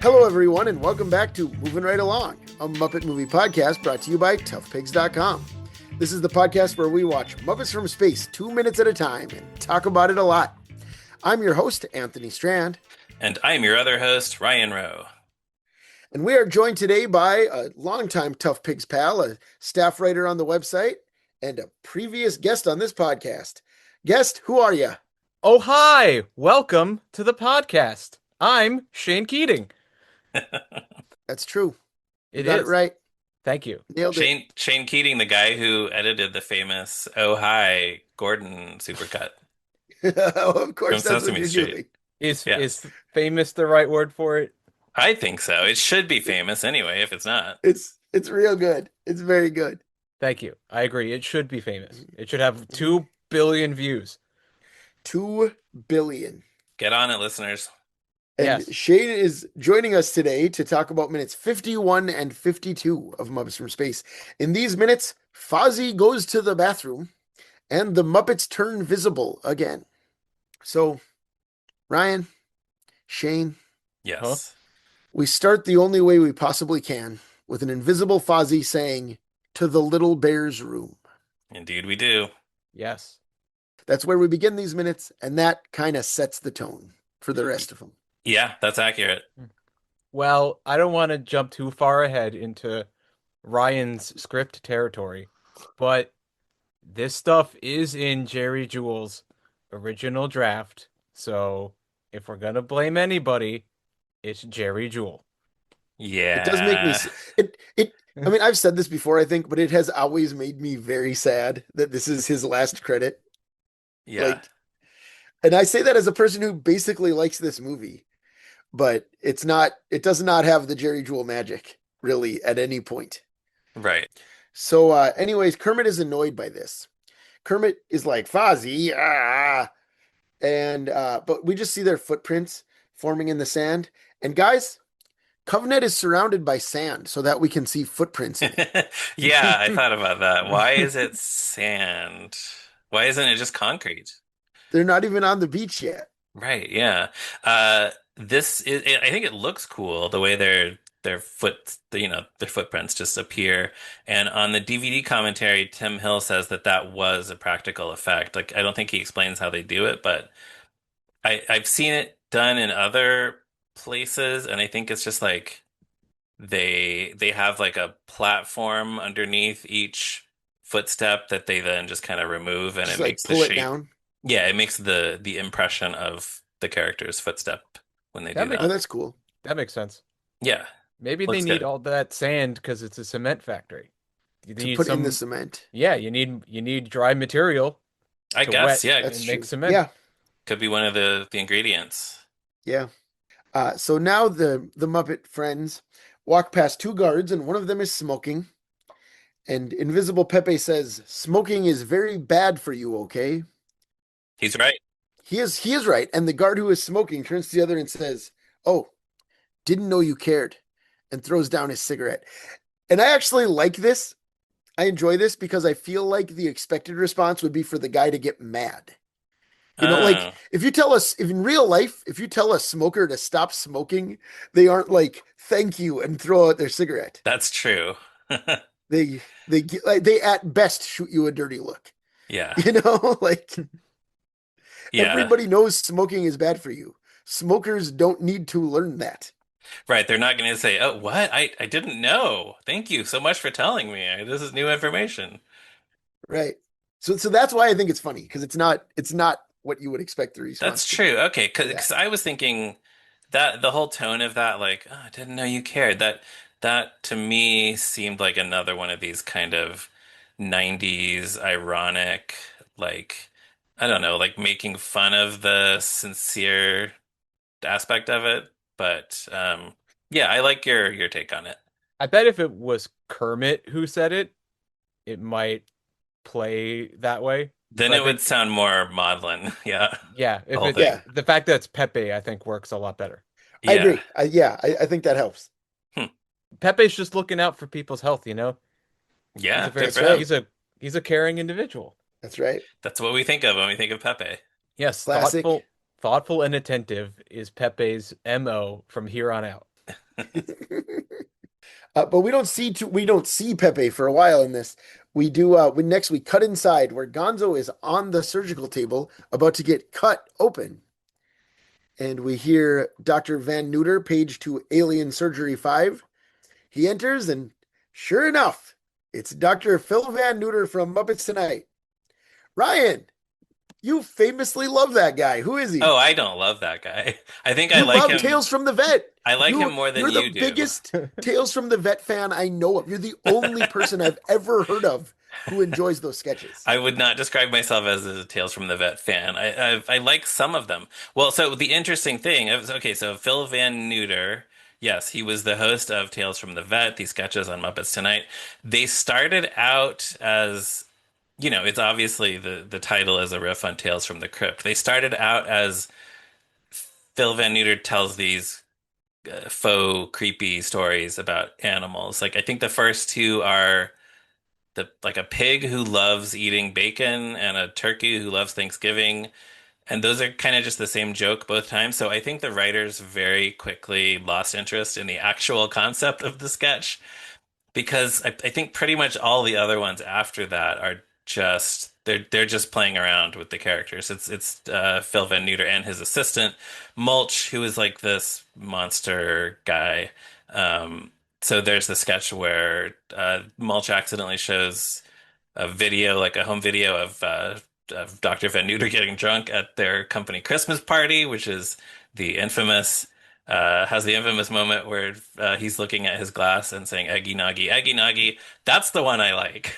Hello, everyone, and welcome back to Movin' Right Along, a Muppet movie podcast brought to you by toughpigs.com. This is the podcast where we watch Muppets from Space 2 minutes at a time and talk about it a lot. I'm your host, Anthony Strand. And I'm your other host, Ryan Rowe. And we are joined today by a longtime Tough Pigs pal, a staff writer on the website, and a previous guest on this podcast. Guest, who are you? Oh, hi! Welcome to the podcast. I'm Shane Keating. That's true. You It got is. it right. Thank you. Nailed it. Shane Keating, the guy who edited the famous "Oh Hi Gordon" supercut Of course, from that's what Sesame you're Street. doing. Yeah. Is famous the right word for it? I think so. It should be famous anyway, if it's not. It's real good. It's very good. Thank you. I agree. It should be famous. It should have 2 billion views. 2 billion. Get on it, listeners. And Yes. Shane is joining us today to talk about minutes 51 and 52 of Muppets from Space. In these minutes, Fozzie goes to the bathroom and the Muppets turn visible again. So, Ryan, Shane, Yes. we start the only way we possibly can with an invisible Fozzie saying, "To the little bear's room." Indeed we do. Yes. That's where we begin these minutes, and that kind of sets the tone for the rest of them. Yeah, that's accurate. Well, I don't want to jump too far ahead into Ryan's script territory, but this stuff is in Jerry Jewell's original draft. So if we're gonna blame anybody, it's Jerry Jewell. Yeah. It does make me I mean, I've said this before, I think, but it has always made me very sad that this is his last credit. Yeah. And I say that as a person who basically likes this movie, but it does not have the Jerry Jewell magic really at any point. Right. So anyways, Kermit is annoyed by this. Kermit is like, "Fozzie, and but we just see their footprints forming in the sand. And guys, Covenant is surrounded by sand so that we can see footprints in it. Yeah, I thought about that. Why is it sand? Why isn't it just concrete? They're not even on the beach yet. Right, yeah. I think it looks cool the way their footprints just appear. And on the DVD commentary, Tim Hill says that was a practical effect. Like, I don't think he explains how they do it, but I've seen it done in other places, and I think it's just like they have like a platform underneath each footstep that they then just kind of remove, and Just it like makes the pull it shape. down. Yeah, it makes the impression of the character's footstep when they That do makes Oh, that. that's cool. That makes sense. Yeah, Maybe they looks need good. all that sand because it's a cement factory. You To need put in the some, cement. yeah, you need dry material I to guess, wet yeah, That's and true. make cement. Yeah, could be one of the ingredients. yeah. So now the Muppet friends walk past 2 guards, and one of them is smoking. And Invisible Pepe says, "Smoking is very bad for you, okay?" He's right. He is right. And the guard who is smoking turns to the other and says, "Oh, didn't know you cared," and throws down his cigarette. And I actually like this. I enjoy this because I feel like the expected response would be for the guy to get mad. Like Oh, if in real life, if you tell a smoker to stop smoking, they aren't like, "Thank you," and throw out their cigarette. that's true. They at best shoot you a dirty look. Yeah, Like yeah. everybody knows smoking is bad for you. Smokers don't need to learn that. Right. They're not going to say, "Oh, what? I didn't know. Thank you so much for telling me. This is new information." Right. So that's why I think it's funny because it's not what you would expect the That's response to be. true. Okay, Yeah. because I was thinking that the whole tone of that, like, oh, I didn't know you cared. That to me seemed like another one of these kind of 90s ironic, like, I don't know, like making fun of the sincere aspect of it. But yeah, I like your take on it. I bet if it was Kermit who said it, it might play that way. Then But I it would think, sound more maudlin. Yeah, yeah, the if whole it thing. Yeah, the fact that it's Pepe, I think works a lot better. I Yeah. agree. I think that helps. Hmm. Pepe's just looking out for people's health. He's Yeah, a good very That's for right. him. he's a caring individual. That's right. That's what we think of when we think of Pepe. Yes, Classic. thoughtful and attentive is Pepe's MO from here on out. But we don't see Pepe for a while in this. We do next we cut inside where Gonzo is on the surgical table about to get cut open. And we hear Dr. Van Neuter page to Alien Surgery 5. He enters and sure enough, it's Dr. Phil Van Neuter from Muppets Tonight. Ryan, you famously love that guy. Who is Oh, he? I don't love that guy. I think I You like love him. Tales from the Vet. I like him more than You're the you do. biggest Tales from the Vet fan I know of. You're the only person I've ever heard of who enjoys those sketches. I would not describe myself as a Tales from the Vet fan. I like some of them. Well, so the interesting thing, okay, so Phil Van Neuter, yes, he was the host of Tales from the Vet, these sketches on Muppets Tonight. They started out as, it's obviously the title is a riff on Tales from the Crypt. They started out as Phil Van Neuter tells these faux creepy stories about animals. Like I think the first two are the like a pig who loves eating bacon and a turkey who loves Thanksgiving. And those are kind of just the same joke both times. So I think the writers very quickly lost interest in the actual concept of the sketch because I think pretty much all the other ones after that are just they're just playing around with the characters. It's Phil Van Neuter and his assistant Mulch, who is like this monster guy. So there's the sketch where Mulch accidentally shows a video, like a home video of Dr. Van Neuter getting drunk at their company Christmas party, which is the infamous has the infamous moment where he's looking at his glass and saying "Eggy Noggy, Eggy Noggy." That's the one I like.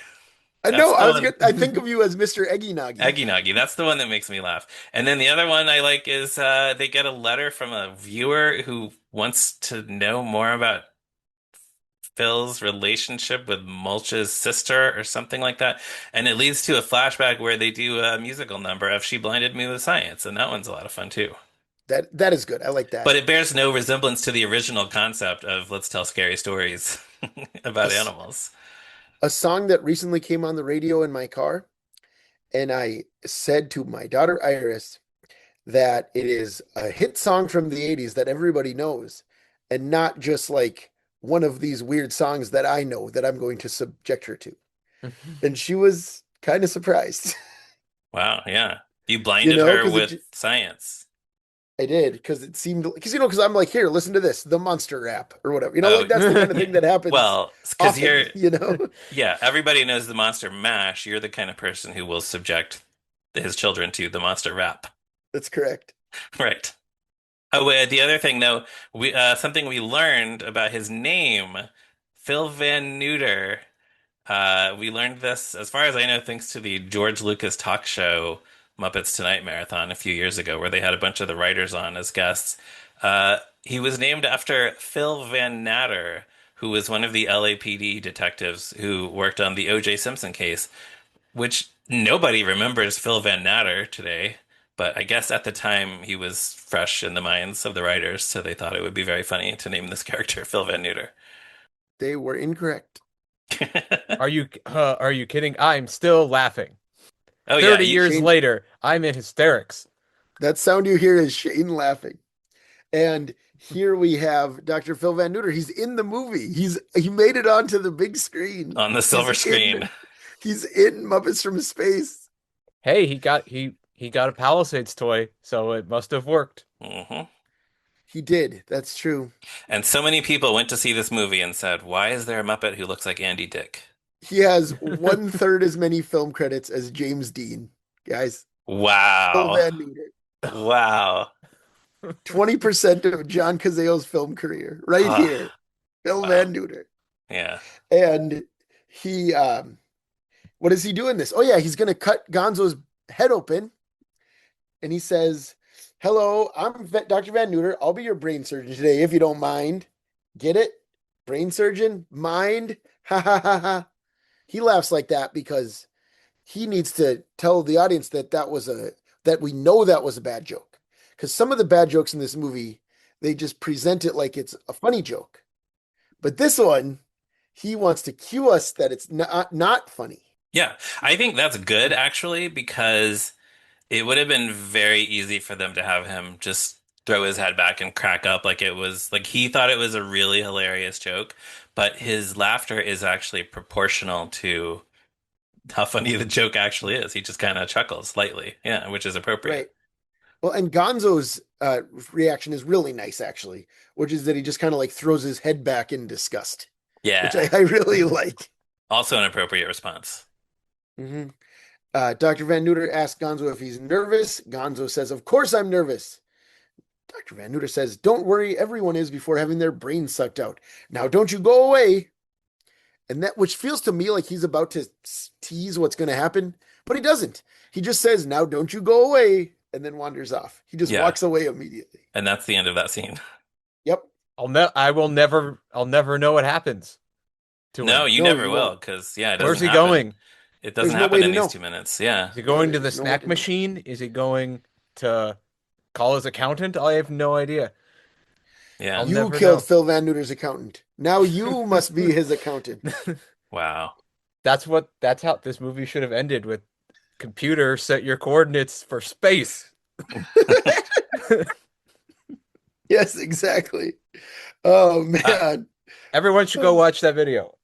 I That's know the one. I think of you as Mr. Eggy Noggy. Eggy Noggy. That's the one that makes me laugh. And then the other one I like is they get a letter from a viewer who wants to know more about Phil's relationship with Mulch's sister or something like that. And it leads to a flashback where they do a musical number of She Blinded Me with Science. And that one's a lot of fun too. That is good. I like that. But it bears no resemblance to the original concept of let's tell scary stories A, about s- animals. a song that recently came on the radio in my car, and I said to my daughter Iris that it is a hit song from the 80s that everybody knows, and not just like one of these weird songs that I know that I'm going to subject her to. And she was kind of surprised, Wow, yeah. You blinded her because with science. I did because it seemed because I'm like, here, listen to this, the monster rap or whatever. Oh, Like that's the kind of thing that happens well, because often. you're, You know. yeah, everybody knows the monster mash. You're the kind of person who will subject his children to the monster rap. That's correct. Right. Oh, the other thing though, we something we learned about his name, Phil Van Neuter. We learned this, as far as I know, thanks to the George Lucas talk show Muppets Tonight marathon a few years ago, where they had a bunch of the writers on as guests. He was named after Phil Van Natter, who was one of the LAPD detectives who worked on the O.J. Simpson case, which nobody remembers Phil Van Natter today. But I guess at the time he was fresh in the minds of the writers, so they thought it would be very funny to name this character Phil Van Neuter. They were incorrect. Are you kidding? I'm still laughing. Oh yeah, 30 years Shane, later, I'm in hysterics. that sound you hear is Shane laughing. And here we have Dr. Phil Van Neuter. He's in the movie. He made it onto the big screen. on the He's silver in screen. he's in Muppets from Space. Hey, he got a Palisades toy, so it must have worked. Hmm. He did. That's true. And so many people went to see this movie and said, "Why is there a Muppet who looks like Andy Dick?" He has one third as many film credits as James Dean. Guys, Phil Wow. Van Neuter. Wow. 20% of John Cazale's film career, right Ah, here. Phil wow. Van Neuter. Yeah. And he what is he doing this? Oh yeah, he's gonna cut Gonzo's head open, and he says, "Hello, I'm Dr. Van Neuter. I'll be your brain surgeon today, if you don't mind." Get it? Brain surgeon? Mind? Ha ha ha ha. He laughs like that because he needs to tell the audience that that we know that was a bad joke. Because some of the bad jokes in this movie, they just present it like it's a funny joke. But this one, he wants to cue us that it's not funny. Yeah. I think that's good actually because it would have been very easy for them to have him just throw his head back and crack up like it was like he thought it was a really hilarious joke, but his laughter is actually proportional to how funny the joke actually is. He just kind of chuckles slightly, yeah, which is appropriate. Right. Well, and Gonzo's reaction is really nice, actually, which is that he just kind of like throws his head back in disgust, which I, Yeah, I really like. also an appropriate response. hmm Dr. Van Neuter asks Gonzo if he's nervous. Gonzo says, "Of course I'm nervous." Dr. Van Neuter says, "Don't worry, everyone is before having their brains sucked out. Now don't you go away." And that, which feels to me like he's about to tease what's going to happen, but he doesn't. He just says, "Now don't you go away," and then wanders off. He just Yeah, walks away immediately. and that's the end of that scene. Yep. I'll never know what happens to No, him. you No, never you will, won't. because yeah, it Where's doesn't he happen. going? It There's doesn't no way happen to in these know. 2 minutes. Yeah. Is he going to the There's no way snack to know. machine? Is he going to call his accountant? I have no idea. I'll Yeah. You never killed know. Phil Van Neuter's accountant. Now you must be his accountant. Wow. That's how this movie should have ended with computer set your coordinates for space. Yes, exactly. Oh Uh, man. Everyone should go watch that video.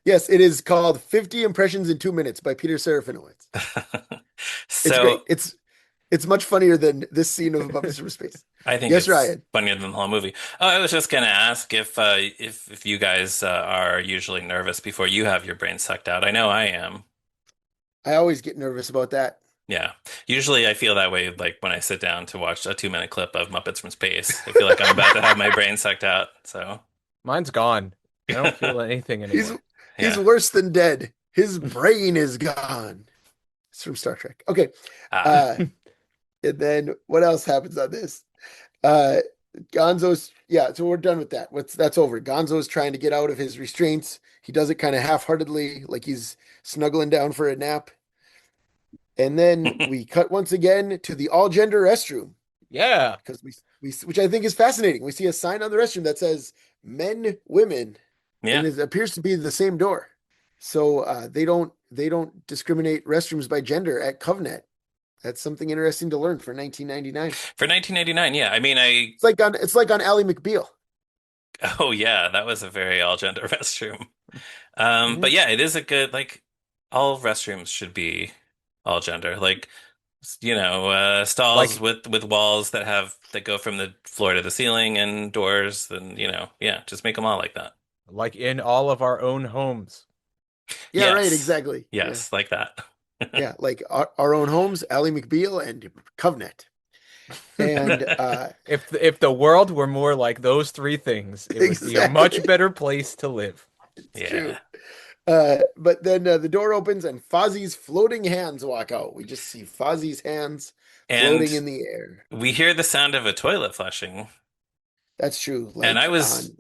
Yes, it is called 50 Impressions in 2 Minutes by Peter Serafinowicz. It's great. so It's much funnier than this scene of Muppets from Space. I think Yes, it's Ryan. funnier than the whole movie. Oh, I was just gonna ask if you guys are usually nervous before you have your brain sucked out. I know I am. I always get nervous about that. Yeah. Usually I feel that way like when I sit down to watch a 2 minute clip of Muppets from Space. I feel like I'm about to have my brain sucked out. So Mine's gone. I don't feel anything He's anymore. he's yeah. worse than dead. His brain is gone. It's from Star Trek. Okay. Ah. Uh and then what else happens on this? Uh Gonzo's yeah, so we're done with that. That's over. Gonzo's trying to get out of his restraints. He does it kind of half-heartedly, like he's snuggling down for a nap. And then we cut once again to the all-gender restroom Yeah. because we which I think is fascinating. We see a sign on the restroom that says men, women, and Yeah. it appears to be the same door. So they don't discriminate restrooms by gender at Covenant. That's something interesting to learn for 1999. For 1999, yeah. I mean, I It's like on Ally McBeal. oh yeah, that was a very all gender restroom. Mhm. But yeah, it is a good like all restrooms should be all gender. Like stalls Like with walls that go from the floor to the ceiling and doors, then yeah, just make them all like that. like in all of our own homes. Yeah, right, Yes. exactly. Yeah, Yes, like that. yeah, like our own homes, Ally McBeal and Covenant, and If the world were more like those three things, it would be a much exactly, better place to live. it's true. Yeah. But then the door opens and Fozzie's floating hands walk out. We just see Fozzie's hands And floating in the air. we hear the sound of a toilet flushing. That's true. And I Like was on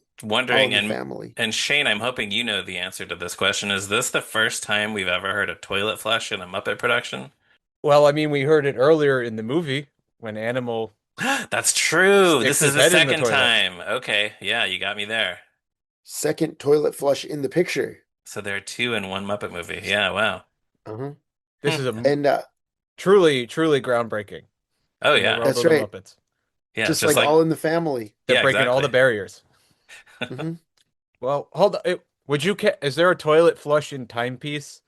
All in wondering, the and Family. and Shane, I'm hoping you know the answer to this question. Is this the first time we've ever heard a toilet flush in a Muppet production? Well, I mean, we heard it earlier in the movie when Animal That's true. sticks This is his the head in the second toilet. time. Okay. Yeah, you got me there. Second toilet flush in the picture. So there are two in one Muppet movie. Yeah, wow. Uh-huh. This is a And truly groundbreaking Oh in the yeah. world that's of the right. Muppets. Yeah, Just just like like All in the Family. They're yeah, breaking all the exactly. barriers. hmm Well, hold on. Would you is there a toilet flush in Timepiece?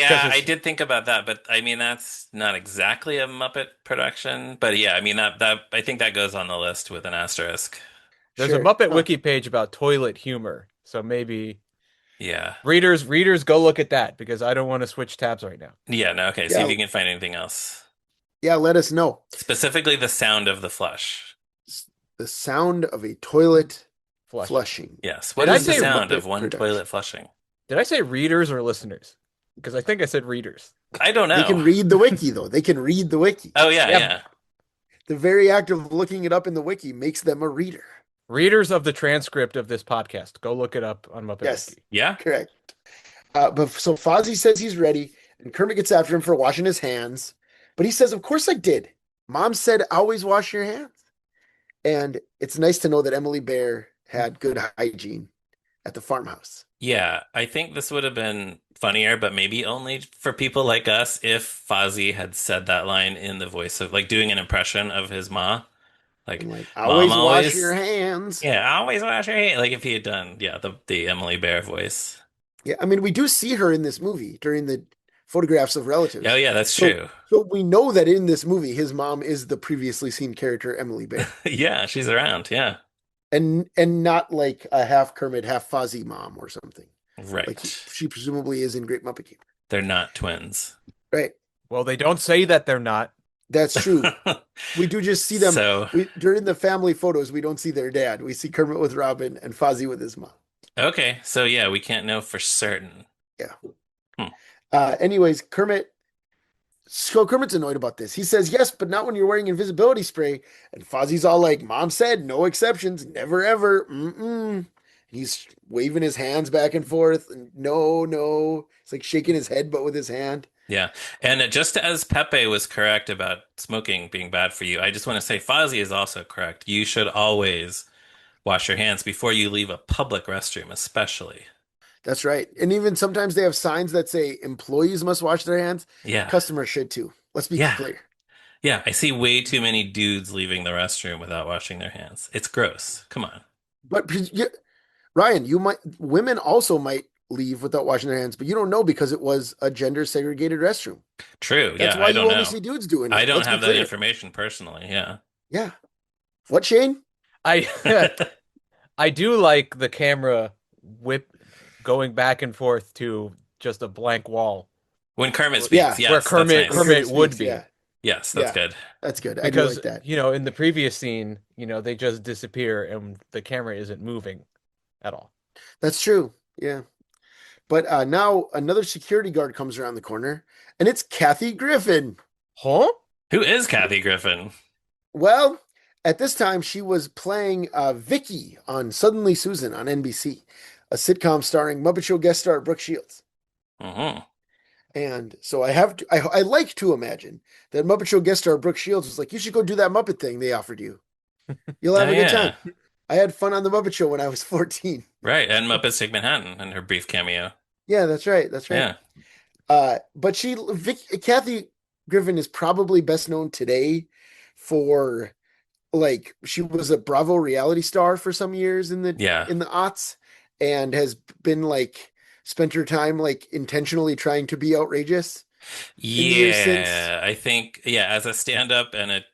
Because Yeah, I it's did think about that, but I mean that's not exactly a Muppet production. But yeah, I mean that I think that goes on the list with an asterisk. there's a Sure. Muppet Huh. wiki page about toilet humor. So maybe Yeah. readers go look at that because I don't want to switch tabs right now. Yeah, no, okay. See if Yeah. you can find anything else. Yeah, let us know. Specifically the sound of the flush. The sound of a toilet Flush. flushing Yes. Did What I is in the a say sound of Muppet one production. toilet flushing? did I say readers or listeners? Because I think I said readers. I don't They can know. read the wiki, though. They can read the wiki. Oh yeah, Yeah, yeah. The very act of looking it up in the wiki makes them a reader. readers of the transcript of this podcast. Go look it up on Muppet Yes, Wiki. Yeah? correct. But so Fozzie says he's ready, and Kermit gets after him for washing his hands. But he says, "Of course I did. Mom said always wash your hands." And it's nice to know that Emily Bear had good hygiene at the farmhouse. Yeah, I think this would have been funnier, but maybe only for people like us if Fozzie had said that line in the voice of like doing an impression of his ma. Like, And like, mom always wash your always, hands. yeah, always wash your hands. Like if he had done, yeah, the Emily Bear voice. Yeah, I mean, we do see her in this movie during the photographs of Oh relatives. yeah, that's So, true. so we know that in this movie, his mom is the previously seen character Emily Bear, Yeah, she's around. Yeah, and not like a half Kermit, half Fozzie mom or something. Like right. she presumably is in Great Muppet Caper. They're not twins. Right. Well, they don't say that they're not. That's true. We do just see them. So, We during the family photos, we don't see their dad. We see Kermit with Robin and Fozzie with his mom. okay. So yeah, we can't know for certain. Yeah. Hmm. Anyways, Kermit's annoyed about this. He says, yes, but not when you're wearing invisibility spray. And Fozzie's all like, Mom said, no exceptions, never ever. Mm-mm. He's waving his hands back and forth. And no, no. It's like shaking his head, but with his hand. Yeah. And just as Pepe was correct about smoking being bad for you, I just want to say Fozzie is also correct. You should always wash your hands before you leave a public restroom, especially. That's right. And even sometimes they have signs that say employees must wash their hands. Yeah. Customers should too. Let's be Yeah. clear. Yeah. I see way too many dudes leaving the restroom without washing their hands. It's gross. Come on. But Ryan, women also might leave without washing their hands, but you don't know because it was a gender segregated restroom. True. That's Yeah. why I you don't only know. see dudes doing I it. don't Let's be have that clear. information personally. Yeah. Yeah. What, Shane? I I do like the camera whip going back and forth to just a blank wall When Kermit Yeah. speaks, where yes, that's nice. Kermit would speaks, be. yeah. Yes, that's Yeah. good. That's good. I do Because, like that. in the previous scene, they just disappear and the camera isn't moving at all. That's true. Yeah. But now another security guard comes around the corner, and it's Kathy Griffin. Huh? Who is Kathy Griffin? Well, at this time, she was playing Vicky on Suddenly Susan on NBC, a sitcom starring Muppet Show guest star Brooke Shields. Hmm. And so I like to imagine that Muppet Show guest star Brooke Shields was like, you should go do that Muppet thing they offered you. You'll have Oh, a good yeah. time. I had fun on the Muppet Show when I was 14. Right. And Muppets Take Manhattan and her brief cameo. Yeah, that's right. That's right. But Kathy Griffin is probably best known today for like she was a Bravo reality star for some years in the Yeah. aughts and has been like spent her time like intentionally trying to be outrageous in the years since. Yeah. I think, yeah, as a stand-up and a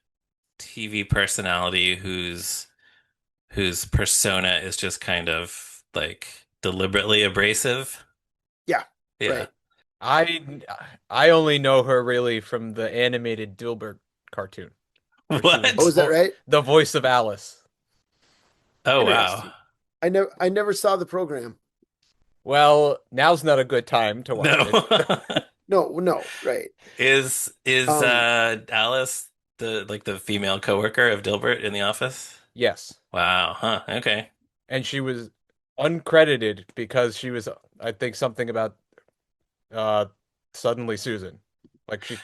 TV personality whose persona is just kind of like deliberately abrasive. Yeah. Yeah. Right. I only know her really from the animated Dilbert cartoon. where she What? was Oh, is that right? the voice of Alice. Oh, Interesting. wow. I never saw the program. Well, now's not a good time to watch it. No. No, right. Is Um, Alice the female coworker of Dilbert in the office? Yes. Wow. Huh. Okay. And she was uncredited because she was, I think, something about Suddenly Susan. Like because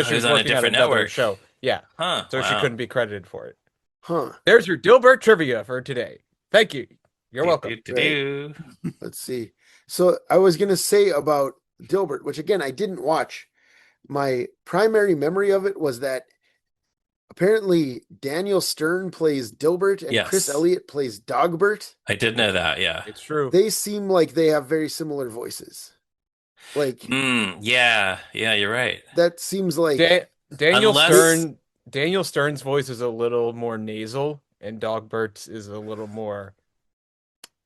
she It was was on a working on different another network. show. Yeah. Huh. So she Wow. couldn't be credited for it. Huh. There's your Dilbert trivia for today. Thank you. You're welcome. Do. Let's see. So I was gonna say about Dilbert, which again I didn't watch. My primary memory of it was that apparently Daniel Stern plays Dilbert and Chris Yes. Elliott plays Dogbert. I did know that. Yeah. It's true. They seem like they have very similar voices. Like Yeah. Yeah. You're right. that seems like Daniel Unless- Stern's voice is a little more nasal, and Dogbert's is a little more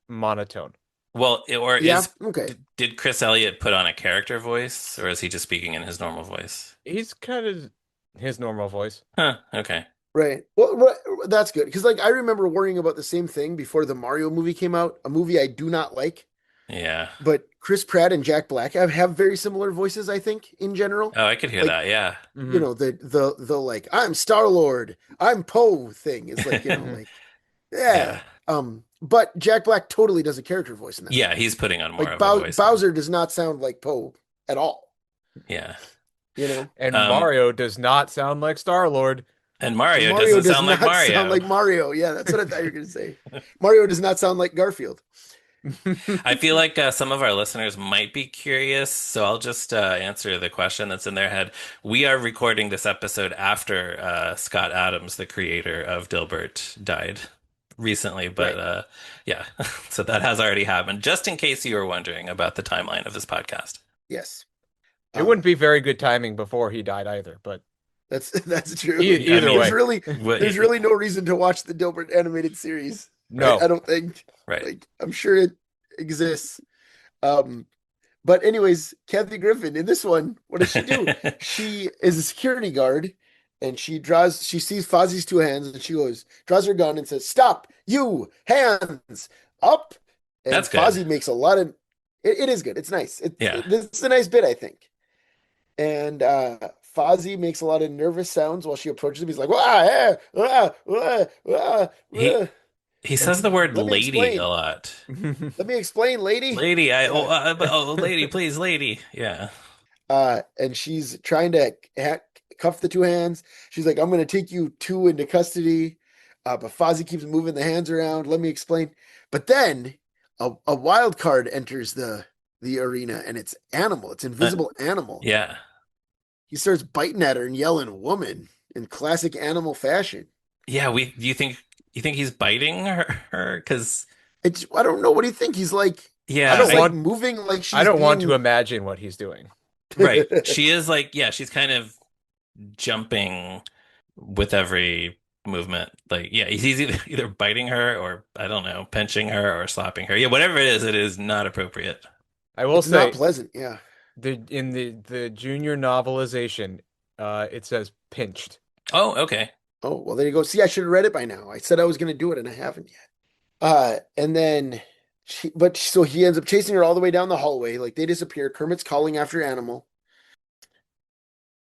monotone. Well, or yeah, okay. did Chris Elliott put on a character voice, or is he just speaking in his normal voice? He's kind of his normal voice. Huh. Okay. Right. Well, that's good because like I remember worrying about the same thing before the Mario movie came out, a movie I do not like. Yeah. But Chris Pratt and Jack Black have very similar voices, I think, in general. Oh, I could hear Like, that. Yeah. You know, the like I'm Star-Lord, I'm Poe thing is like, like yeah. But Jack Black totally does a character voice in that. Yeah, he's putting on more Like of a voice. Bowser does not sound like Poe at all. Yeah. You know? And Mario does not sound like Star-Lord. And Mario Mario doesn't does sound like not Mario. sound like Mario. Yeah, that's what I thought you were gonna say. Mario does not sound like Garfield. I feel like some of our listeners might be curious, so I'll just answer the question that's in their head. We are recording this episode after Scott Adams, the creator of Dilbert, died recently, but Right. yeah, so that has already happened, just in case you were wondering about the timeline of this podcast. Yes. It wouldn't be very good timing before he died either, but That's true. I either There's mean, way, really what, there's really no reason to watch the Dilbert animated series. right, I no. don't think. right. Like, I'm sure it exists. Um, but anyways, Kathy Griffin in this one, what does she do? She is a security guard, and she sees Fozzie's two hands, and she draws her gun and says, "Stop, you hands up!" And That's good. Fozzie makes a lot of. It is good. It's nice. Yeah. It's a nice bit, I think. And Fozzie makes a lot of nervous sounds while she approaches him. He's like, "Wah, eh, wah, wah, wah, He wah." he says the And word let me lady a explain. lot. Let me explain, lady. Lady, Yeah. lady, please, lady. Yeah. And she's trying to cuff the two hands. She's like, "I'm going to take you two into custody." But Fozzie keeps moving the hands around. Let me explain. But then a wild card enters the arena, and it's Animal. It's Uh, Invisible Animal. yeah. He starts biting at her and yelling "woman" in classic Animal fashion. Yeah, you think he's biting her? 'Cause I don't know. What do you think? I yeah, don't He's like want moving like I she's don't want to being. imagine what he's doing. right. She is like, yeah, she's kind of jumping with every movement. Like, yeah, he's either biting her or I don't know, pinching her or slapping her. Yeah, whatever it is not appropriate. I will It's not say pleasant. Yeah. the junior novelization, it says pinched. Oh, okay. Oh, well, there you go. See, I should have read it by now. I said I was going to do it and I haven't yet. And then so he ends up chasing her all the way down the hallway. Like they disappear. Kermit's calling after Animal.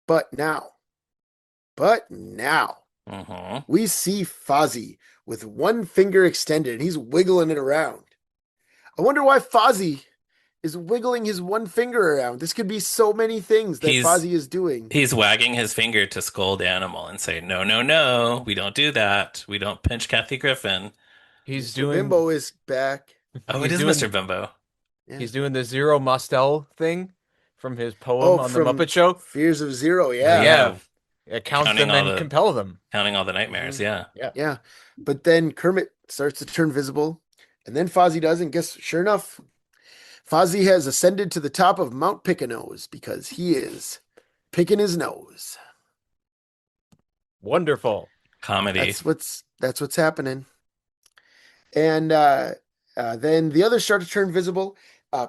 But now, but now Hmm. we see Fozzie with one finger extended and he's wiggling it around. I wonder why Fozzie is wiggling his one finger around. This could be so many things that He's Fozzie is doing. he's wagging his finger to scold Animal and say, "No, no, no, we don't do that. We don't pinch Kathy Griffin." He's Mr. doing Bimbo is back. Oh, it he's is Mr. doing Bimbo. Yeah. he's doing the Zero Mostel thing from his poem Oh, on the from Muppet Show. Fears of Zero. Oh Yeah. yeah, Yeah, count counting them all and the compel them. counting all the nightmares. Mhm. Yeah. Yeah. Yeah. But then Kermit starts to turn visible. And then Fozzie does. And guess, sure enough, Fozzie has ascended to the top of Mount Pick-a-Nose because he is picking his nose. Wonderful. Comedy. That's what's happening. And then the others start to turn visible.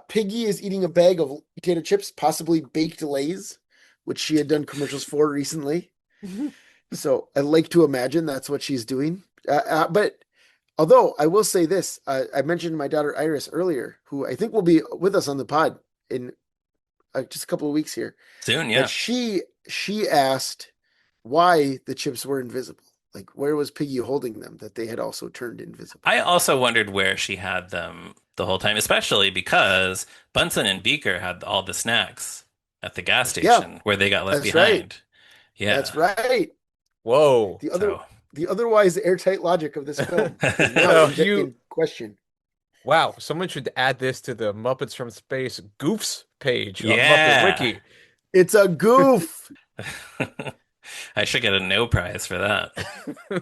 Piggy is eating a bag of potato chips, possibly baked Lay's, which she had done commercials for recently. So I like to imagine that's what she's doing. But although I will say this, I mentioned my daughter Iris earlier, who I think will be with us on the pod in just a couple of weeks here. Soon, That yeah. she asked why the chips were invisible. Like where was Piggy holding them that they had also turned invisible? I also wondered where she had them the whole time, especially because Bunsen and Beaker had all the snacks at the gas Yeah, station where they got left that's right. behind. That's Yeah. right. Whoa. The other So, the otherwise airtight logic of this film is now No, in question. Wow, someone should add this to the Muppets from Space Goofs page on Muppet yeah. Wiki. It's a goof. I should get a no prize for that.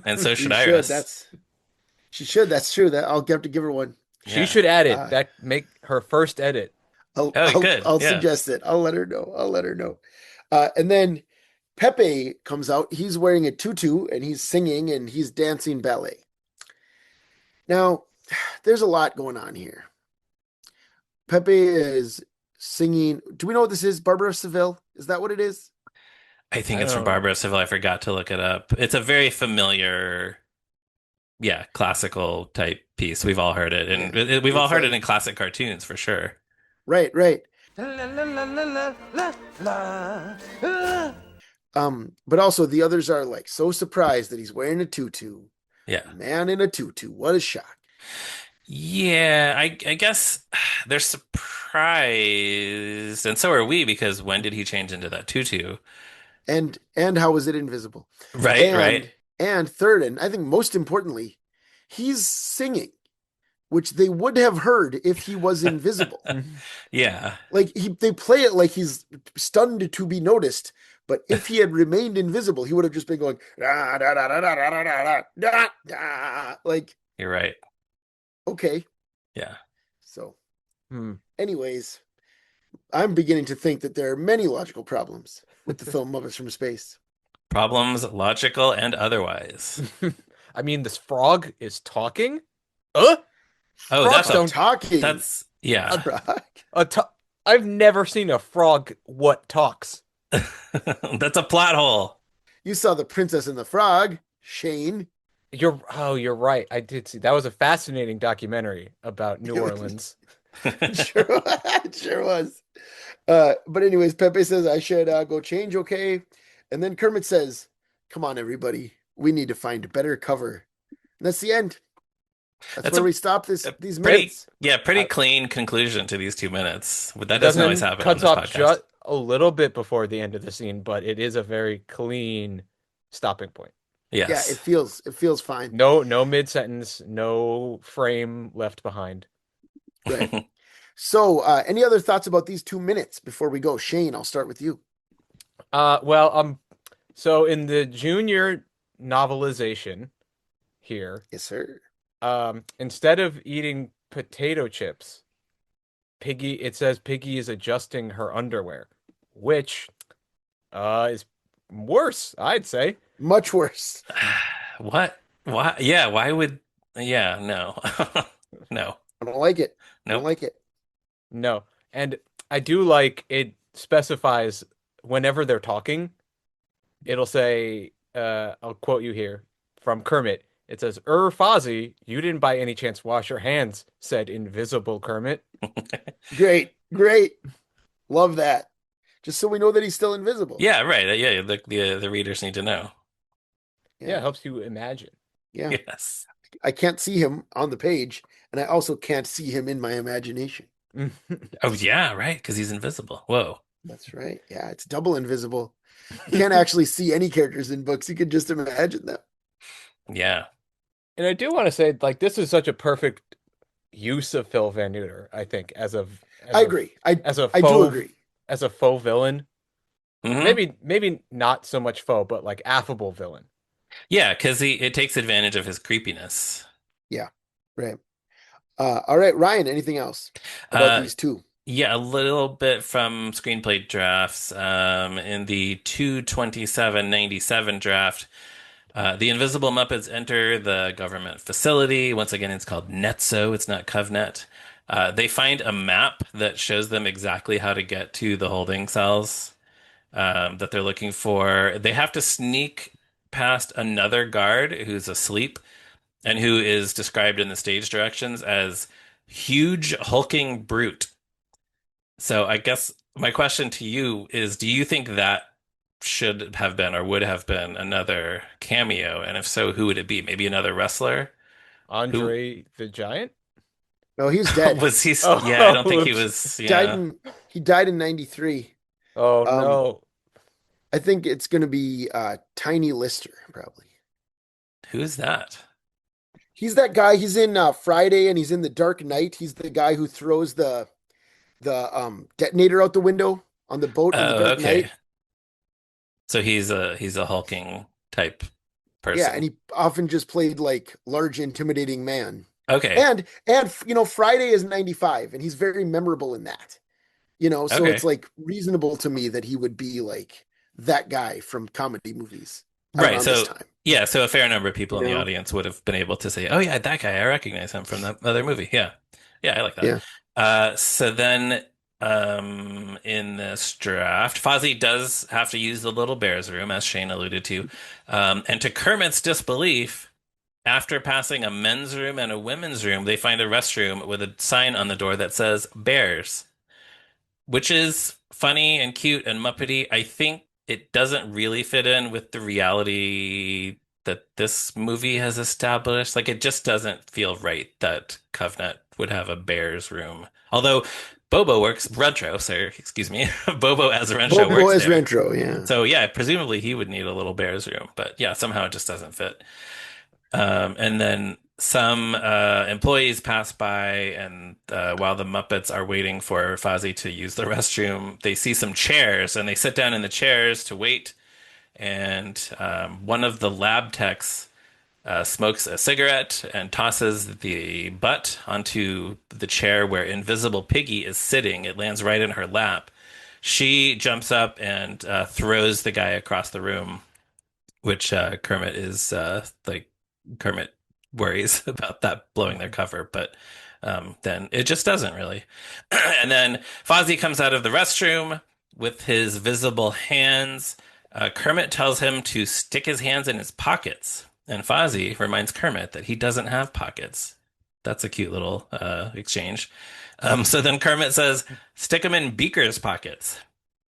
And so You should should. Iris. She should. That's true. That I'll have to give her one. She Yeah. should add it. Uh, That make her first edit. I'll Oh, I'll good. I'll Yeah. suggest it. I'll let her know. I'll let her know. And then Pepe comes out. He's wearing a tutu and he's singing and he's dancing ballet. Now, there's a lot going on here. Pepe is singing. Do we know what this is? Barbara of Seville? Is that what it is? I think I it's from don't know. Barbara Seville. I forgot to look it up. It's a very familiar, yeah, classical type piece. We've all heard it, and Yeah. we've all It's heard it like in classic cartoons for sure. right, right. La la la la la la la. But also the others are like so surprised that he's wearing a tutu. Yeah. Man in a tutu. What a shock. Yeah, I guess they're surprised, and so are we, because when did he change into that tutu? And how is it invisible? Right, right. And third, and I think most importantly, he's singing. which they would have heard if he was invisible. Yeah, Like they play it like he's stunned to be noticed, but if he had remained invisible, he would have just been going da, da, da, da, da, da, da, da, da, da. Like, you're right. okay. Yeah. So, Hmm. anyways, I'm beginning to think that there are many logical problems with the film Muppets from Space. Problems, logical and otherwise. I mean, this frog is talking. Oh, Frogs don't. Talking yeah. frog. I've never seen a frog what talks. That's a plot hole. You saw the Princess and the Frog, Shane. You're right. I did see that was a fascinating documentary about New Orleans. It sure was. But anyways, Pepe says I should go change, okay? And then Kermit says, "Come on, everybody, we need to find better cover." And that's the end. That's where we stop these pretty, minutes. pretty clean conclusion to these 2 minutes. But that It doesn't always happen on cuts this off podcast. just a little bit before the end of the scene, but it is a very clean stopping point. Yeah, Yes. it feels fine. No mid-sentence, no frame left behind. Right. So, any other thoughts about these 2 minutes before we go? Shane, I'll start with you. So in the junior novelization here, Yes, sir. instead of eating potato chips, it says Piggy is adjusting her underwear, which is worse, I'd say. Much worse. What? Why? Yeah, why would. Yeah, no. No. I don't like it. I Nope. don't like it. No. And I do like it specifies whenever they're talking, it'll say, I'll quote you here from Kermit. It says, Fozzie, you didn't by any chance wash your hands, said invisible Kermit. Great. Love that. Just so we know that he's still invisible. Yeah, right. Yeah, the readers need to know. Yeah, it helps you imagine. Yeah. Yes. I can't see him on the page, and I also can't see him in my imagination. Oh, yeah, right, because he's invisible. Whoa. That's right. Yeah, it's double invisible. You can't actually see any characters in books. You can just imagine them. Yeah. And I do want to say, like, this is such a perfect use of Phil Van Neuter, I think, I agree. I do agree. As a faux villain. Mhm. Maybe not so much faux, but like affable villain. Yeah, because it takes advantage of his creepiness. Yeah. Right. All right, Ryan, anything else about these two? Yeah, a little bit from screenplay drafts. In the 2/27/97 draft, the Invisible Muppets enter the government facility. Once again, it's called Netso. It's not CovNet. They find a map that shows them exactly how to get to the holding cells that they're looking for. They have to sneak past another guard who's asleep and who is described in the stage directions as huge hulking brute. So I guess my question to you is, do you think that should have been or would have been another cameo? And if so, who would it be? Maybe another wrestler? Andre the Giant? No, he's dead. Was he? Oh, Yeah, I don't think he oops. was. Yeah. He died in 93. Oh no. I think it's going to be Tiny Lister, probably. Who's that? He's that guy. He's in Friday, and he's in The Dark Knight. He's the guy who throws the detonator out the window on the boat in The Oh, Dark okay. Knight. So he's a hulking type person. Yeah, and he often just played like large, intimidating man. Okay. And Friday is 95, and he's very memorable in that. So Okay. it's like reasonable to me that he would be like that guy from comedy movies Right. around So this time. yeah, so a fair number of people in the Yeah. audience would have been able to say, "Oh yeah, that guy, I recognize him from that other movie." Yeah. Yeah, I like that. Yeah. So then in this draft, Fozzie does have to use the Little Bears room, as Shane alluded to. And to Kermit's disbelief, after passing a men's room and a women's room, they find a restroom with a sign on the door that says Bears, which is funny and cute and Muppety. I think it doesn't really fit in with the reality that this movie has established. Like, it just doesn't feel right that CovNet would have a Bears room. Although Bobo works Rentro, sir, excuse me. Bobo as Rentro Bobo works as there. Rentro, yeah. So yeah, presumably he would need a little Bears room, but yeah, somehow it just doesn't fit. And then some employees pass by, and while the Muppets are waiting for Fozzie to use the restroom, they see some chairs and they sit down in the chairs to wait. And one of the lab techs smokes a cigarette and tosses the butt onto the chair where Invisible Piggy is sitting. It lands right in her lap. She jumps up and throws the guy across the room, which Kermit is like Kermit worries about that blowing their cover, but then it just doesn't really. And then Fozzie comes out of the restroom with his visible hands. Kermit tells him to stick his hands in his pockets, and Fozzie reminds Kermit that he doesn't have pockets. That's a cute little exchange. So then Kermit says, stick them in Beaker's pockets.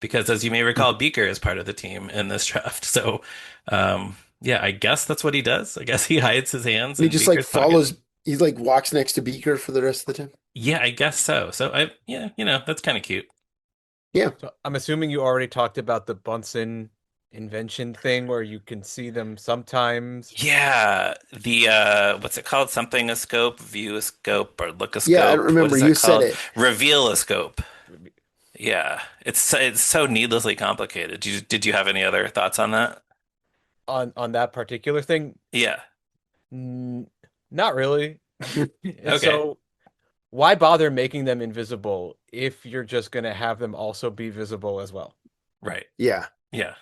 Because as you may recall, Beaker is part of the team in this draft. So, yeah, I guess that's what he does. I guess he hides his hands And he in just like Beaker's pockets. follows, he like walks next to Beaker for the rest of the time. Yeah, I guess so. So yeah, that's kind of cute. Yeah. So I'm assuming you already talked about the Bunsen invention thing where you can see them sometimes. Yeah, the what's it called? Something a scope, view a scope, or look a Yeah, I don't scope. What remember. is You that said called? it. Reveal a scope. Yeah, it's so needlessly complicated. Did you have any other thoughts on that? On that particular thing. Yeah. N Not really. Okay. So why bother making them invisible if you're just gonna have them also be visible as well? Right. Yeah. Yeah.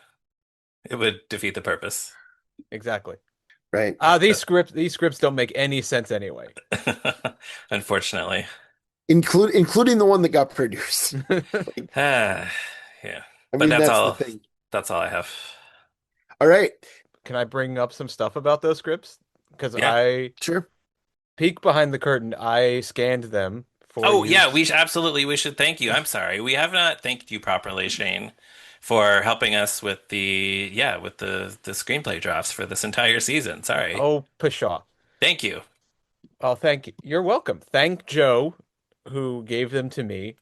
It would defeat the purpose. Exactly. Right. These scripts don't make any sense anyway. Unfortunately. Including the one that got produced. Ah, yeah. I But mean, that's the thing. that's all I have. All right. Can I bring up some stuff about those scripts? Because Yeah. I Sure. peek behind the curtain. I scanned them for Oh, yeah, use. we should thank you. I'm sorry. We have not thanked you properly, Shane, for helping us with the screenplay drafts for this entire season. Sorry. Oh, pshaw. Thank you. Oh, thank you. You're welcome. Thank Joe, who gave them to me,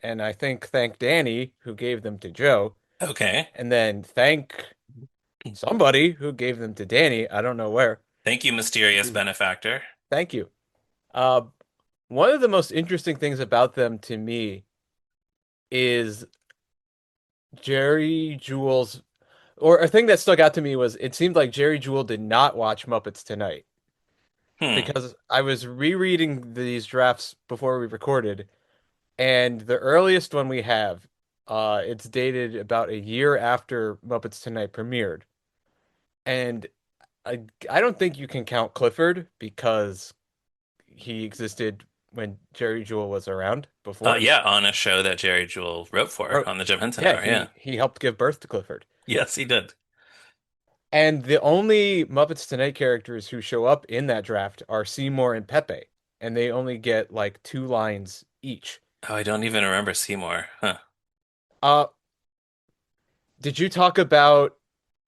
and I think thank Danny, who gave them to Joe, Okay. and then thank somebody who gave them to Danny. I don't know where. Thank you, mysterious benefactor. Thank you. Uh, One of the most interesting things about them to me is Jerry Jules, or a thing that stuck out to me was it seemed like Jerry Jewell did not watch Muppets Tonight Hmm. because I was rereading these drafts before we recorded, and the earliest one we have, it's dated about a year after Muppets Tonight premiered, and I don't think you can count Clifford because he existed when Jerry Jewell was around before. Yeah, on a show that Jerry Jewell wrote for Or on the Jim Henson yeah, Hour. he Yeah. he helped give birth to Clifford. Yes, he did. And the only Muppets Tonight characters who show up in that draft are Seymour and Pepe, and they only get like 2 lines each. Oh, I don't even remember Seymour. Huh. Uh, did you talk about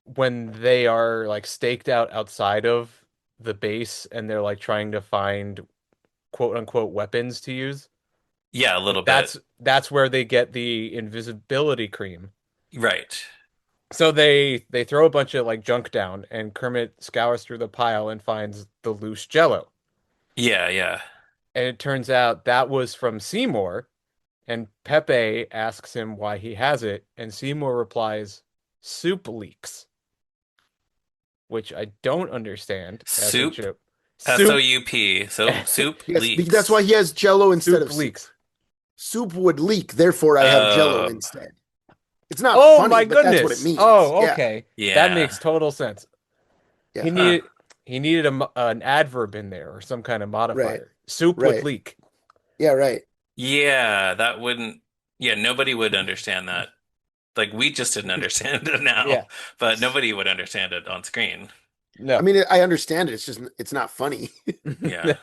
when they are like staked out outside of the base and they're like trying to find quote unquote weapons to use? Yeah, a little bit. That's where they get the invisibility cream. Right. So they throw a bunch of like junk down, and Kermit scours through the pile and finds the loose Jello. Yeah, yeah. And it turns out that was from Seymour, and Pepe asks him why he has it, and Seymour replies, "Soup leaks," which I don't understand as a Soup. joke. Soup, SOUP. So soup Yes, that's leaks. why he has Jello instead soup of soup. leaks. Soup would leak, therefore I have Jello Oh, instead. It's not Oh funny, my but that's what it goodness. means. Oh, Yeah. okay. That yeah. makes total sense. Yeah. He Huh. needed he needed an adverb in there or some kind of Right. modifier. Soup would Right. leak. Yeah. Right. Yeah, that wouldn't. Yeah, nobody would understand that. Like we just didn't understand it now, Yeah. but nobody would understand it on screen. I No. mean, I understand it. It's just it's not funny. Yeah.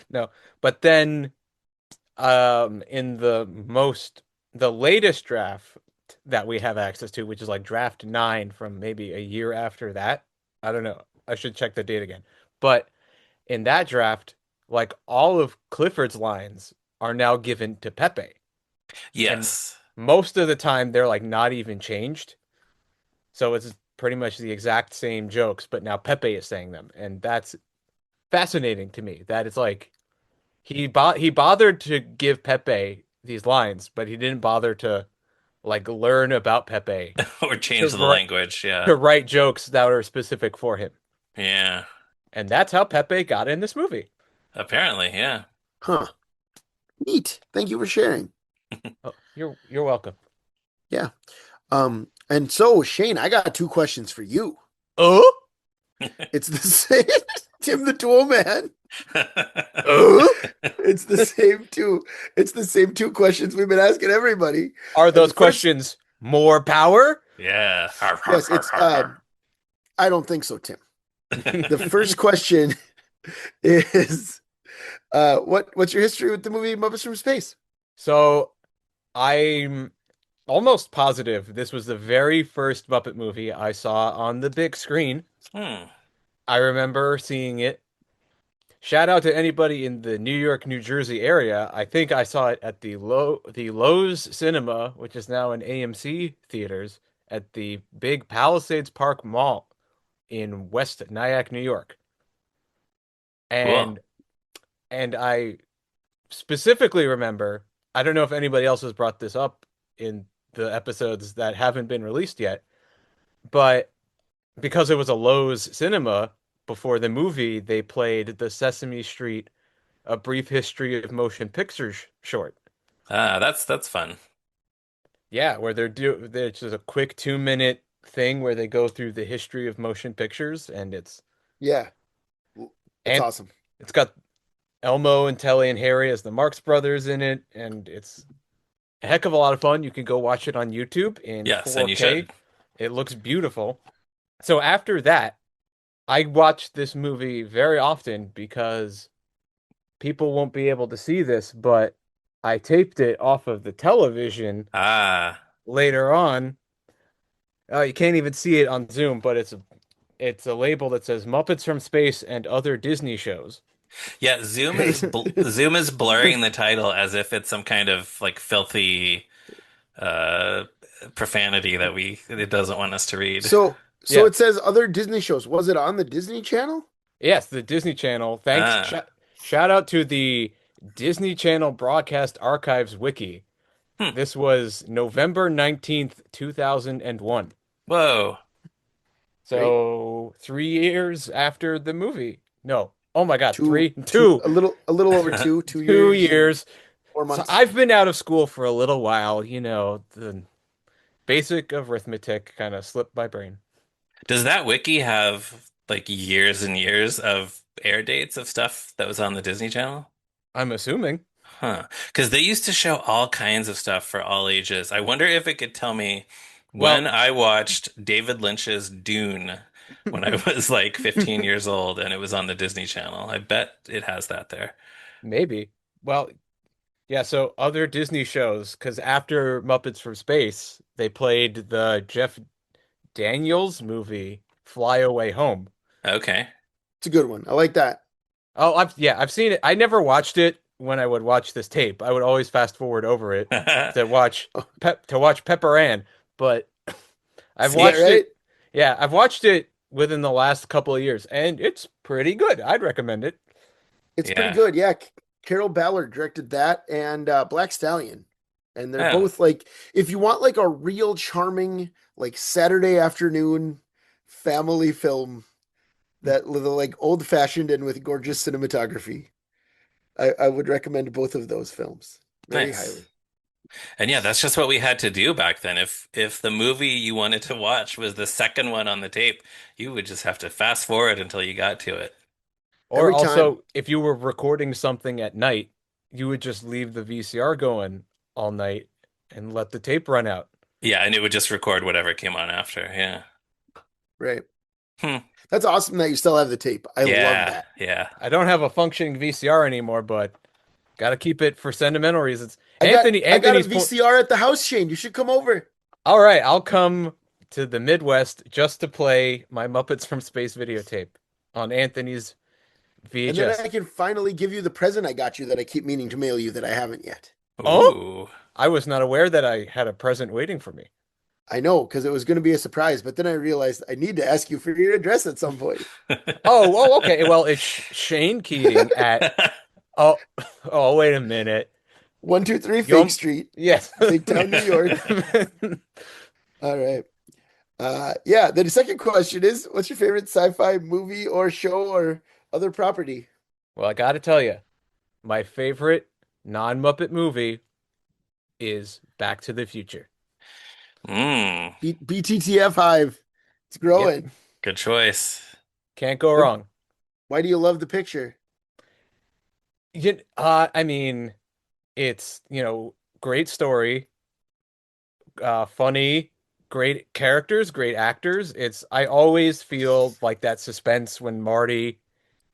No. But then in the latest draft that we have access to, which is like draft 9 from maybe a year after that. I don't know. I should check the date again. But in that draft, like all of Clifford's lines are now given to Pepe. And Yes. most of the time they're like not even changed. So it's pretty much the exact same jokes, but now Pepe is saying them. And fascinating to me that it's like he bothered to give Pepe these lines, but he didn't bother to like learn about Pepe Or to change the write language. Yeah. to write jokes that are specific for him. Yeah. And that's how Pepe got in this movie. Apparently, yeah. Huh. Neat. Thank you for sharing. Oh, you're welcome. Yeah. And so Shane, I got two questions for you. Oh? It's the same Tim the Tool Man. Uh? It's the same two. It's the same two questions we've been asking everybody. Are And the those first, questions more power? Yeah. yes, it's I don't think so, Tim. The first question is what's your history with the movie Muppets from Space? So I'm almost positive this was the very first Muppet movie I saw on the big screen. Hmm. I remember seeing it. Shout out to anybody in the New York, New Jersey area. I think I saw it at the Lowe's Cinema, which is now in AMC theaters, at the big Palisades Park Mall in West Nyack, New York. Cool. And I specifically remember, I don't know if anybody else has brought this up in the episodes that haven't been released yet, but because it was a Lowe's Cinema before the movie, they played the Sesame Street A Brief History of Motion Pictures short. Ah, that's fun. Yeah, where there's just a quick 2 minute thing where they go through the history of motion pictures, and Yeah, it's and awesome. it's got Elmo and Telly and Harry as the Marx Brothers in it, and it's a heck of a lot of fun. You can go watch it on YouTube in Yes, and you 4K. should. It looks beautiful. So after that, I watched this movie very often because people won't be able to see this, but I taped it off of the television Ah. later on. You can't even see it on Zoom, but it's a label that says Muppets from Space and Other Disney Shows. Yeah, Zoom is blurring the title as if it's some kind of like filthy uh profanity that we it doesn't want us to read. So Yeah. it says other Disney shows. Was it on the Disney Channel? Yes, the Disney Channel. Thanks. Ah. Shout out to the Disney Channel Broadcast Archives Wiki. Hmm. This was November 19th, 2001. Whoa. Right? So 3 years after the movie. No. Oh my God, Two, three, two, a little over two 2 years. years, 4 months. So I've been out of school for a little while. The basic arithmetic kind of slipped my brain. Does that wiki have like years and years of air dates of stuff that was on the Disney Channel? I'm assuming. Huh. Because they used to show all kinds of stuff for all ages. I wonder if it could tell me when Well, I watched David Lynch's Dune when I was like 15 years old and it was on the Disney Channel. I bet it has that there. maybe. Well, yeah, so other Disney shows, because after Muppets from Space, they played the Jeff Daniels movie, Fly Away Home. Okay. It's a good one. I like that. Oh, I've seen it. I never watched it when I would watch this tape. I would always fast forward over it to watch Pepper Ann, but I've See, Yeah, watched right? it. Yeah, I've watched it within the last couple of years, and it's pretty good. I'd recommend it. It's pretty yeah. good. Yeah. Carol Ballard directed that and Black Stallion. And they're Oh, both like, if you want like a real charming, like Saturday afternoon family film that like old fashioned and with gorgeous cinematography, I would recommend both of those films very nice. highly. And yeah, that's just what we had to do back then. If the movie you wanted to watch was the second one on the tape, you would just have to fast forward until you got to it. Or Every time. also, if you were recording something at night, you would just leave the VCR going all night and let the tape run out. Yeah, and it would just record whatever came on after. Yeah. Right. Hmm. That's awesome that you still have the tape. I love Yeah, that. yeah. I don't have a functioning VCR anymore, but gotta keep it for sentimental reasons. I got a Anthony's point. VCR at the house, Shane. You should come over. All right, I'll come to the Midwest just to play my Muppets from Space videotape on Anthony's And then VHS. I can finally give you the present I got you that I keep meaning to mail you that I haven't yet. Oh, Ooh. I was not aware that I had a present waiting for me. I know, because it was going to be a surprise, but then I realized I need to ask you for your address at some point. Oh, okay. Well, it's Shane Keating at oh oh wait a minute. 123 Fake Yum. Street, Yes. Fake Town, New York. All right. Yeah, the second question is, what's your favorite sci-fi movie or show or other property? Well, I gotta tell you, my favorite non-Muppet movie is Back to the Future. Mm, BTTF Hive. It's Yep, growing. good choice. can't go What, wrong. why do you love the picture? I mean, it's, great story, funny, great characters, great actors. I always feel like that suspense when Marty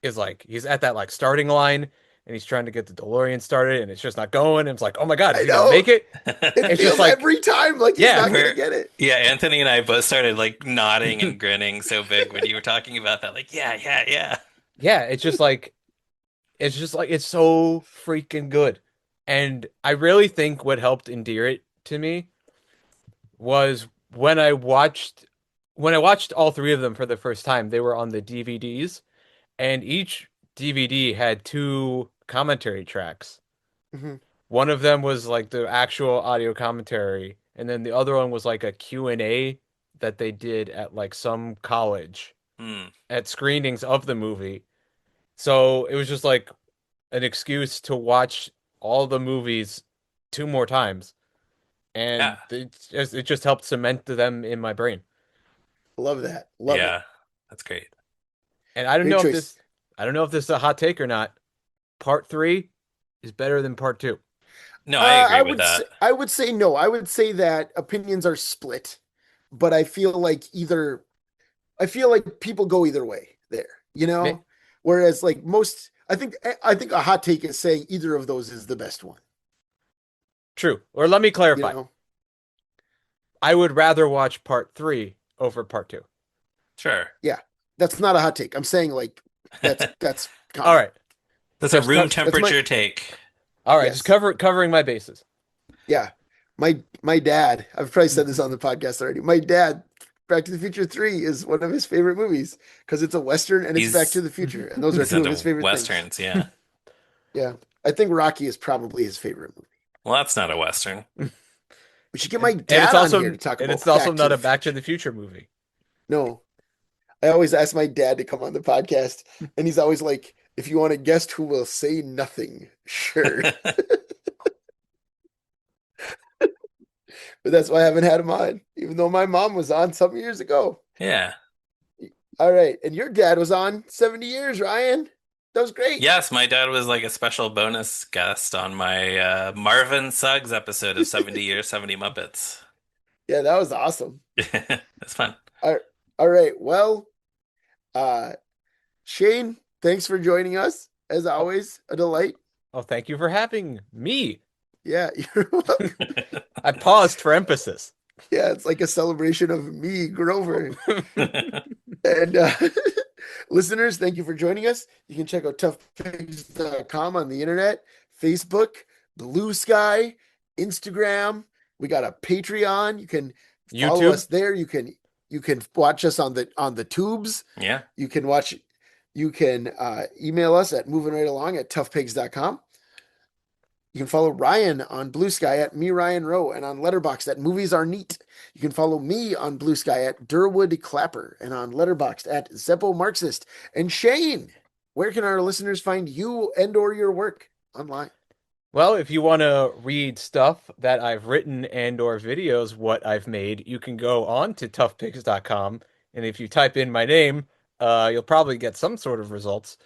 is like he's at that like starting line and he's trying to get the DeLorean started and it's just not going. And it's like, oh my God, is I he gonna know. make it? It It's just feels like, every time like he's yeah, not going to We're, get it. yeah, Anthony and I both started like nodding and grinning so big when you were talking about that. Like, yeah, yeah, yeah. yeah, it's so freaking good. And I really think what helped endear it to me was when I watched all three of them for the first time. They were on the DVDs, and each DVD had two commentary tracks. Mhm. One of them was like the actual audio commentary, and then the other one was like a Q&A that they did at like some college Hmm. at screenings of the movie. So it was just like an excuse to watch all the movies two more times, Yeah, and it just helped cement them in my brain. Love that. Love it. yeah, that's great. And I don't Great know if choice. this I don't know if this is a hot take or not. Part three is better than part two. No, I agree I with would say that. I would say no. I would say that opinions are split, but I feel like people go either way there, you Ma- know? Whereas like most I think a hot take is saying either of those is the best one, True. Or let me you clarify. know? I would rather watch part three over part two. Sure. Yeah. That's not a hot take. I'm saying like that's All common. right. That's a Just room co- That's my temperature take. all right, just yes. covering my bases. Yeah. My dad, I've probably said this on the podcast already. My dad, Back to the Future 3 is one of his favorite movies because it's a Western and it's Back to He's the Future. And those are he's two of his into favorite things. westerns, yeah. Yeah. I think Rocky is probably his favorite movie. Well, that's not a western. We should get my And it's dad on also here to talk and it's about also Back to not the a Back to Future. the Future movie. No, I always ask my dad to come on the podcast, and he's always like, if you want a guest who will say nothing, sure. But that's why I haven't had him on, even though my mom was on some years ago. Yeah. All right. And your dad was on 70 years, Ryan. That was great. Yes, my dad was like a special bonus guest on my Marvin Suggs episode of 70 Years, 70 Muppets. Yeah, that was awesome. It's fun. All all right. Well, uh, Shane, thanks for joining us. As Oh, always, a delight. oh, thank you for having me. Yeah, you're welcome. I paused for emphasis. Yeah, it's like a celebration of me, Grover. And listeners, thank you for joining us. You can check out toughpigs.com on the internet, Facebook, Blue Sky, Instagram. We got a Patreon. You can follow YouTube. us there. You can watch us on the tubes. Yeah. You can email us at movingrightalong@toughpigs.com. You can follow Ryan on Blue Sky at me Ryan Rowe and on Letterboxd at Movies Are Neat. You can follow me on Blue Sky at Durwood Clapper and on Letterboxd at Zeppo Marxist. And Shane, where can our listeners find you and or your work online? Well, if you want to read stuff that I've written and or videos what I've made, you can go on to toughpigs.com, and if you type in my name, you'll probably get some sort of results.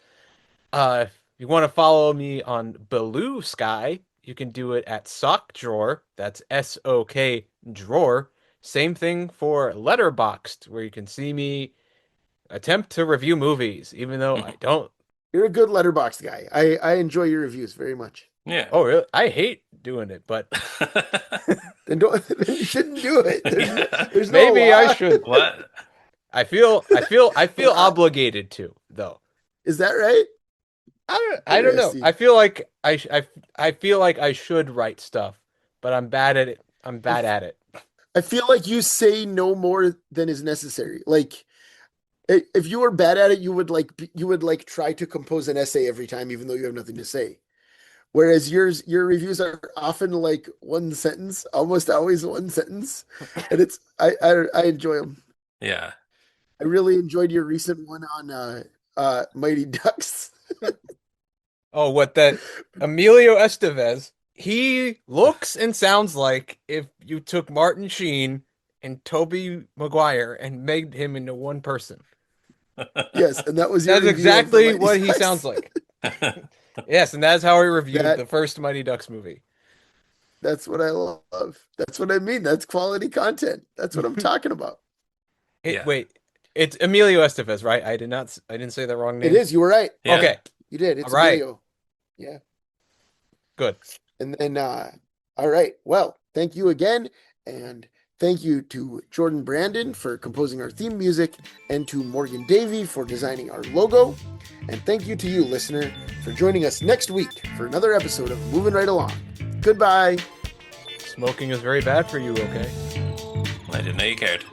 If you want to follow me on Blue Sky, you can do it at Sock Drawer. That's SOK Drawer. Same thing for Letterboxd, where you can see me attempt to review movies, even though I don't. You're a good letterbox guy. I enjoy your reviews very much. Yeah. Oh, really? I hate doing it, but Then don't then you shouldn't do it. There's no maybe I law. should. What? I feel obligated to, though. Is that right? I don't know. Interesting. I feel like I feel like I should write stuff, but I'm bad at it. I'm bad at it. I feel like you say no more than is necessary. Like if you were bad at it, you would like try to compose an essay every time, even though you have nothing to say. Whereas your reviews are often like one sentence, almost always one sentence, and I enjoy them. Yeah. I really enjoyed your recent one on Mighty Ducks. Oh, what that Emilio Estevez? He looks and sounds like if you took Martin Sheen and Toby Maguire and made him into one person. Yes, and that was your That's review of the exactly Mighty what he Ducks. sounds like. Yes, and that's how I reviewed That the first Mighty Ducks movie. that's what I love. That's what I mean. That's quality content. That's what I'm talking about. Yeah. Wait, it's Emilio Estevez, right? I didn't say the wrong It name. is. You were right. Yeah. Okay, You did. all It's right, Emilio. Yeah. good. And then all right. Well, thank you again. And thank you to Jordan Brandon for composing our theme music and to Morgan Davy for designing our logo. And thank you to you, listener, for joining us next week for another episode of Moving Right Along. Goodbye. Smoking is very bad for you, okay? I didn't know you cared.